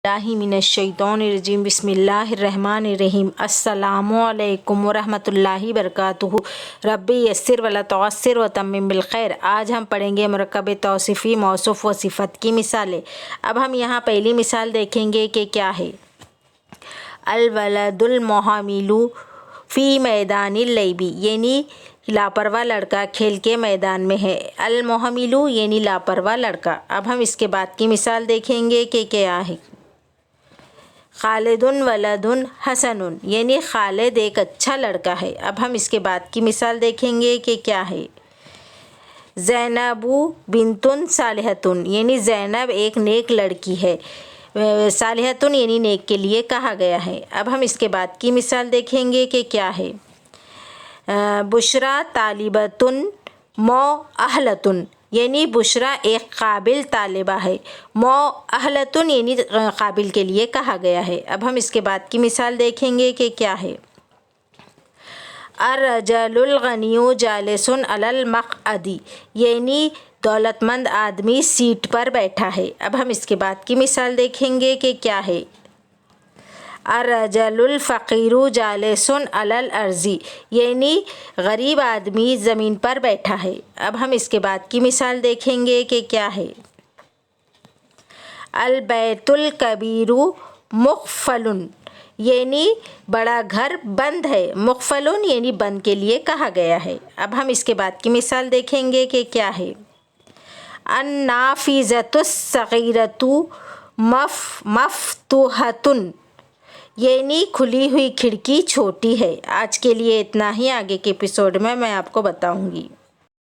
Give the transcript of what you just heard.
मिनश्शैतानिर्रजीम बिस्मिल्लाहिर्रहमानिर्रहीम अस्सलामुअलैकुम वरहमतुल्लाहि वबरकातुहू रब्बी यस्सिर वला तुअस्सिर व तम्मिम बिल खैर। आज हम पढ़ेंगे मुरक्कब तौसीफ़ी मौसूफ़ व सिफ़त की मिसालें। अब हम यहाँ पहली मिसाल देखेंगे कि क्या है। अल वलदुल मुहमिलु फ़ी मैदानिल लैबी, यानी लापरवाह लड़का खेल के मैदान में है। अल मुहमिलु यानी लापरवाह लड़का। अब हम इसके बाद की मिसाल देखेंगे कि क्या है। खालिदुन वलदुन हसनुन, यानी खालिद एक अच्छा लड़का है। अब हम इसके बाद की मिसाल देखेंगे कि क्या है। ज़ैनबु बिन्तुन सालिहतुन, यानी ज़ैनब एक नेक लड़की है। सालिहतुन यानी नेक के लिए कहा गया है। अब हम इसके बाद की मिसाल देखेंगे कि क्या है। बुशरा तालिबतुन मुअहलतुन, यानी बुशरा एक काबिल तालिबा है। मुअहलतुन यानी काबिल के लिए कहा गया है। अब हम इसके बाद की मिसाल देखेंगे कि क्या है। अर्रजलुल गनिय्यु जालिसुन अलल मक़अदी, यानी दौलतमंद आदमी सीट पर बैठा है। अब हम इसके बाद की मिसाल देखेंगे कि क्या है। अर्रजलुल फ़क़ीरु जालिसुन अलल अर्ज़ी, यानी गरीब आदमी ज़मीन पर बैठा है। अब हम इसके बाद की मिसाल देखेंगे कि क्या है। अल बैतुल कबीरु मुक़फ़लुन, यानी बड़ा घर बंद है। मुक़फ़लुन यानी बंद के लिए कहा गया है। अब हम इसके बाद की मिसाल देखेंगे कि क्या है। अन नाफ़िज़तुस सग़ीरतु मफ़तूहतुन, यानी खुली हुई खिड़की छोटी है। आज के लिए इतना ही, आगे के एपिसोड में मैं आपको बताऊंगी।